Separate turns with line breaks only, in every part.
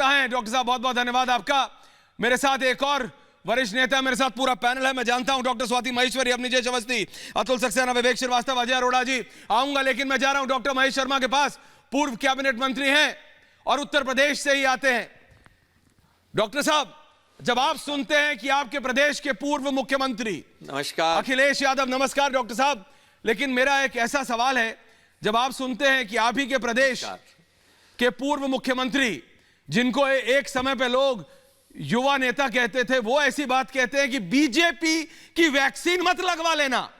नेता हैं। डॉक्टर साहब बहुत बहुत धन्यवाद आपका। मेरे साथ एक और वरिष्ठ नेता, मेरे साथ पूरा पैनल है। मैं जानता हूं डॉक्टर स्वाति महेश्वरी, अवनीजय अवस्थी, अतुल सक्सेना, विवेक श्रीवास्तव, अजय अरोड़ा जी आऊंगा, लेकिन मैं जा रहा हूं डॉक्टर महेश शर्मा के पास। पूर्व कैबिनेट मंत्री हैं और उत्तर प्रदेश से ही आते हैं। डॉक्टर साहब, जब आप सुनते हैं कि आपके प्रदेश के पूर्व मुख्यमंत्री,
नमस्कार
अखिलेश यादव, नमस्कार डॉक्टर साहब, लेकिन मेरा एक ऐसा सवाल है, जब आप सुनते हैं कि आप ही के प्रदेश के पूर्व मुख्यमंत्री, जिनको एक समय पे लोग युवा नेता कहते थे, वो ऐसी बात कहते हैं कि बीजेपी की वैक्सीन मत लगवा लेना,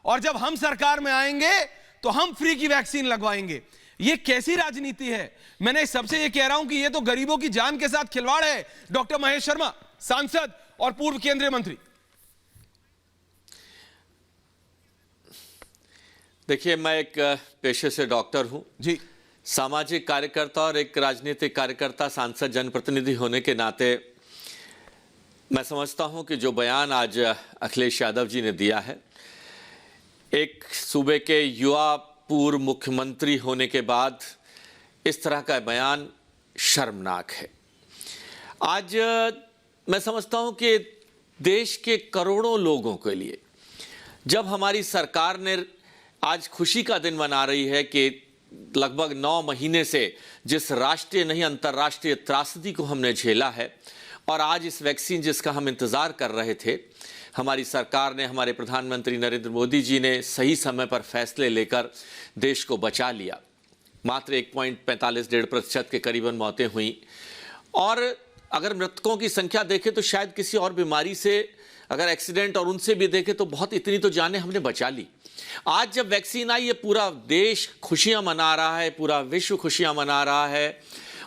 और जब हम सरकार में आएंगे तो हम फ्री की वैक्सीन लगवाएंगे। ये कैसी राजनीति है? मैंने सबसे ये कह रहा हूं कि ये तो गरीबों की जान के साथ खिलवाड़ है। डॉक्टर महेश शर्मा, सांसद और पूर्व केंद्रीय मंत्री।
देखिए, मैं एक पेशे से डॉक्टर हूं
जी,
सामाजिक कार्यकर्ता और एक राजनीतिक कार्यकर्ता, सांसद, जनप्रतिनिधि होने के नाते मैं समझता हूं कि जो बयान आज अखिलेश यादव जी ने दिया है, एक सूबे के युवा पूर्व मुख्यमंत्री होने के बाद इस तरह का बयान शर्मनाक है। आज मैं समझता हूं कि देश के करोड़ों लोगों के लिए जब हमारी सरकार ने आज खुशी का दिन मना रही है कि लगभग 9 महीने से जिस राष्ट्रीय नहीं अंतर्राष्ट्रीय त्रासदी को हमने झेला है, और आज इस वैक्सीन जिसका हम इंतज़ार कर रहे थे, हमारी सरकार ने, हमारे प्रधानमंत्री नरेंद्र मोदी जी ने सही समय पर फैसले लेकर देश को बचा लिया। मात्र 1.45% के करीबन मौतें हुई, और अगर मृतकों की संख्या देखें तो शायद किसी और बीमारी से, अगर एक्सीडेंट और उनसे भी देखें तो बहुत, इतनी तो जानें हमने बचा ली। आज जब वैक्सीन आई, ये पूरा देश खुशियां मना रहा है, पूरा विश्व खुशियां मना रहा है,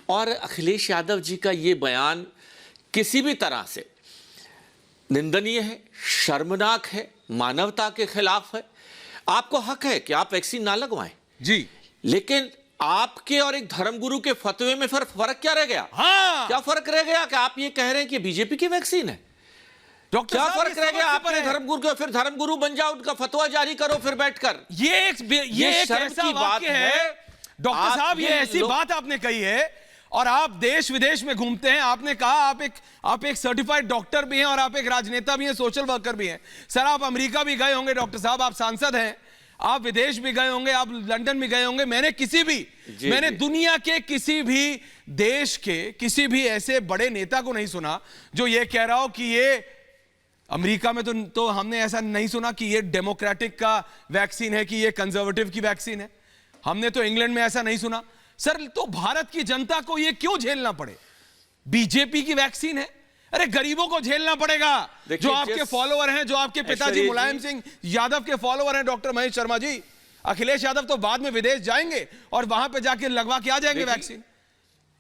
और अखिलेश यादव जी का ये बयान किसी भी तरह से निंदनीय है, शर्मनाक है, मानवता के खिलाफ है। आपको हक है कि आप वैक्सीन ना लगवाएं
जी,
लेकिन आपके और एक धर्मगुरु के फतवे में फर्क क्या रह गया?
हाँ,
क्या फर्क रह गया कि आप ये कह रहे हैं कि बीजेपी की वैक्सीन है?
डॉक्टर
क्या
साहब,
फर्क रह गया? आपने धर्मगुरु के, फिर धर्मगुरु बन जाओ, उनका फतवा जारी करो फिर बैठकर।
ये एक
शर्म
ऐसा
की बात
वाक्य है डॉक्टर साहब, ये ऐसी बात आपने कही है, और आप देश विदेश में घूमते हैं। आपने कहा आप एक सर्टिफाइड डॉक्टर भी हैं और आप एक राजनेता भी हैं, सोशल वर्कर भी हैं। सर, आप अमेरिका भी गए होंगे डॉक्टर साहब, आप सांसद हैं, आप विदेश भी गए होंगे, आप लंदन भी गए होंगे। मैंने दुनिया के किसी भी देश के किसी भी ऐसे बड़े नेता को नहीं सुना जो ये कह रहा हो कि ये अमेरिका में तो हमने ऐसा नहीं सुना कि ये डेमोक्रेटिक का वैक्सीन है कि ये कंजर्वेटिव की वैक्सीन है। हमने तो इंग्लैंड में ऐसा नहीं सुना। सर, तो भारत की जनता को ये क्यों झेलना पड़े? बीजेपी की वैक्सीन है, अरे गरीबों को झेलना पड़ेगा। जो आपके फॉलोअर हैं, जो आपके पिताजी मुलायम सिंह यादव के फॉलोअर हैं, डॉक्टर महेश शर्मा जी, अखिलेश यादव तो बाद में विदेश जाएंगे और वहां पे जाके लगवा के आ जाएंगे वैक्सीन,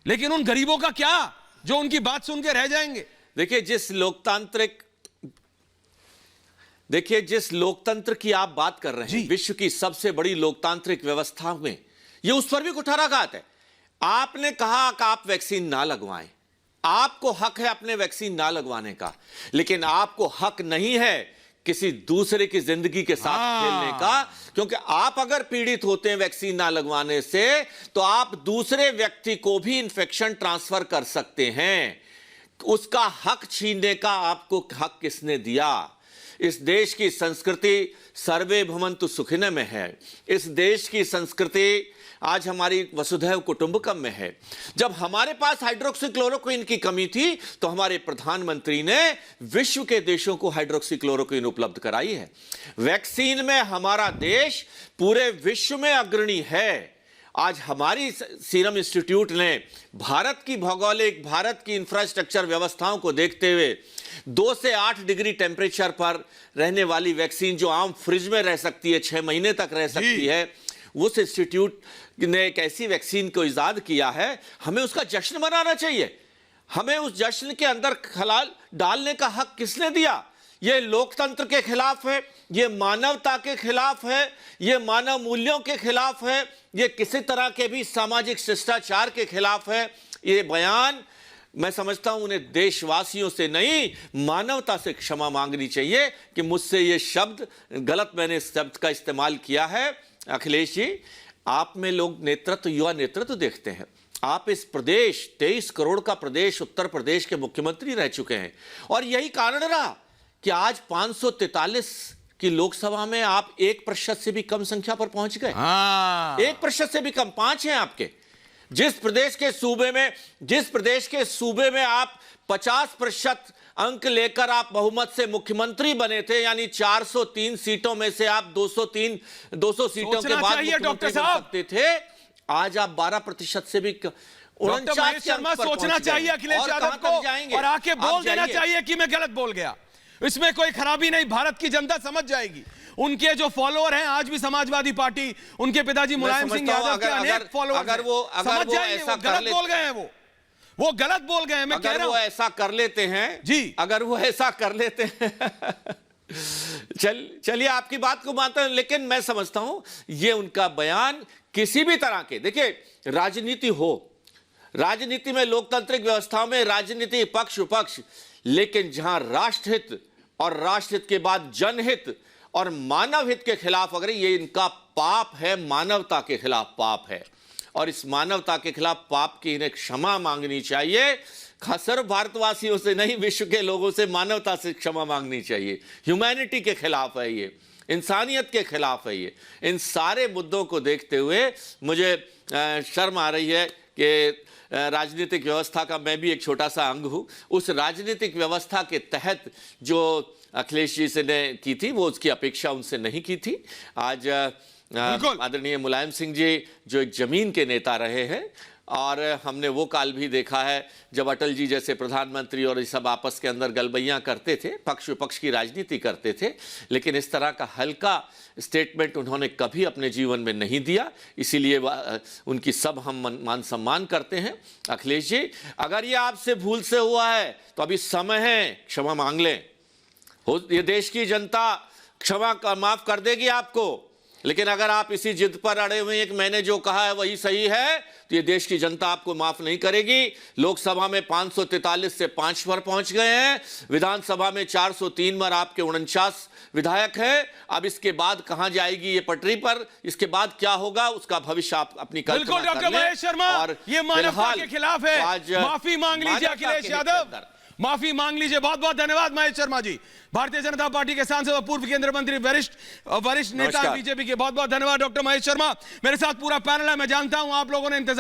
लेकिन उन गरीबों का क्या जो उनकी बात सुन के रह जाएंगे?
देखिए, जिस लोकतंत्र की आप बात कर रहे हैं, विश्व की सबसे बड़ी लोकतांत्रिक व्यवस्था में, ये उस पर भी कुठाराघात है। आपने कहा कि आप वैक्सीन ना लगवाएं, आपको हक है अपने वैक्सीन ना लगवाने का, लेकिन आपको हक नहीं है किसी दूसरे की जिंदगी के साथ खेलने का, क्योंकि आप अगर पीड़ित होते हैं वैक्सीन ना लगवाने से, तो आप दूसरे व्यक्ति को भी इंफेक्शन ट्रांसफर कर सकते हैं। उसका हक छीनने का आपको हक किसने दिया? इस देश की संस्कृति सर्वे भवन्तु सुखिनः में है। इस देश की संस्कृति आज हमारी वसुधैव कुटुंबकम में है। जब हमारे पास हाइड्रोक्सीक्लोरोक्विन की कमी थी, तो हमारे प्रधानमंत्री ने विश्व के देशों को हाइड्रोक्सीक्लोरोक्विन उपलब्ध कराई है। वैक्सीन में हमारा देश पूरे विश्व में अग्रणी है। आज हमारी सीरम इंस्टीट्यूट ने भारत की भौगोलिक, भारत की इंफ्रास्ट्रक्चर व्यवस्थाओं को देखते हुए 2 से 8 डिग्री टेम्परेचर पर रहने वाली वैक्सीन, जो आम फ्रिज में रह सकती है, 6 महीने तक रह सकती है, उस इंस्टीट्यूट ने एक ऐसी वैक्सीन को इजाद किया है। हमें उसका जश्न मनाना चाहिए। हमें उस जश्न के अंदर खलाल डालने का हक किसने दिया? ये लोकतंत्र के खिलाफ है, ये मानवता के खिलाफ है, ये मानव मूल्यों के खिलाफ है, ये किसी तरह के भी सामाजिक शिष्टाचार के खिलाफ है। ये बयान मैं समझता हूं उन्हें देशवासियों से नहीं, मानवता से क्षमा मांगनी चाहिए कि मुझसे ये शब्द गलत, मैंने इस शब्द का इस्तेमाल किया है। अखिलेश जी, आप में लोग नेतृत्व, युवा नेतृत्व देखते हैं। आप इस प्रदेश 23 करोड़ का प्रदेश उत्तर प्रदेश के मुख्यमंत्री रह चुके हैं और यही कारण रहा कि आज 543 की लोकसभा में आप 1% से भी कम संख्या पर पहुंच गए। 1% से भी कम, 5 हैं आपके। जिस प्रदेश के सूबे में आप 50% अंक लेकर आप बहुमत से मुख्यमंत्री बने थे, यानी 403 सीटों में से आप 200 सीटों के बाद मुख्यमंत्री बन सकते थे, आज आप 12% से भी 49
शर्मा सोचना चाहिए अखिलेश यादव को और आके बोल देना चाहिए कि मैं गलत बोल गया। इसमें कोई खराबी नहीं, भारत की जनता समझ जाएगी। उनके जो फॉलोअर हैं आज भी समाजवादी पार्टी, उनके पिताजी मुलायम सिंह यादव के अनेक फॉलोअर समझ जाएंगे वो गलत बोल गए हैं, वो गलत बोल गए हैं। मैं कह रहा हूं
ऐसा कर लेते हैं
जी,
अगर वो ऐसा कर लेते हैं चलिए आपकी बात को मानता हूं, लेकिन मैं समझता हूं ये उनका बयान किसी भी तरह के, देखिए राजनीति में लोकतांत्रिक व्यवस्था में राजनीति पक्ष विपक्ष, लेकिन जहां राष्ट्रहित और राष्ट्रहित के बाद जनहित और मानव हित के खिलाफ अगर ये इनका पाप है, मानवता के खिलाफ पाप है, और इस मानवता के खिलाफ पाप की इन्हें क्षमा मांगनी चाहिए। खास सिर्फ भारतवासियों से नहीं, विश्व के लोगों से मानवता से क्षमा मांगनी चाहिए। ह्यूमैनिटी के खिलाफ है ये, इंसानियत के खिलाफ है ये। इन सारे मुद्दों को देखते हुए मुझे शर्म आ रही है कि राजनीतिक व्यवस्था का मैं भी एक छोटा सा अंग हूं। उस राजनीतिक व्यवस्था के तहत जो अखिलेश जी से ने की थी, वो उसकी अपेक्षा उनसे नहीं की थी। आज आदरणीय मुलायम सिंह जी जो एक जमीन के नेता रहे हैं, और हमने वो काल भी देखा है जब अटल जी जैसे प्रधानमंत्री और ये सब आपस के अंदर गलबैयां करते थे, पक्ष विपक्ष की राजनीति करते थे, लेकिन इस तरह का हल्का स्टेटमेंट उन्होंने कभी अपने जीवन में नहीं दिया। इसीलिए उनकी सब हम मान सम्मान करते हैं। अखिलेश जी, अगर ये आपसे भूल से हुआ है तो अभी समय है, क्षमा मांग लें। ये देश की जनता माफ कर देगी आपको, लेकिन अगर आप इसी जिद पर अड़े हुए हैं कि मैंने जो कहा है वही सही है, तो ये देश की जनता आपको माफ नहीं करेगी। लोकसभा में 543 से 5 पर पहुंच गए हैं, विधानसभा में 403 पर आपके 49 विधायक हैं। अब इसके बाद कहां जाएगी ये पटरी पर, इसके बाद क्या होगा उसका भविष्य आप अपनी कल्पना कर लें।
डॉक्टर महेश शर्मा, और ये मानवता के खिलाफ है। माफी मांग लीजिए अखिलेश यादव, माफी मांग लीजिए। बहुत बहुत धन्यवाद महेश शर्मा जी, भारतीय जनता पार्टी के सांसद और पूर्व केंद्रीय मंत्री, वरिष्ठ नेता बीजेपी के। बहुत बहुत धन्यवाद डॉक्टर महेश शर्मा। मेरे साथ पूरा पैनल है, मैं जानता हूं आप लोगों ने इंतजार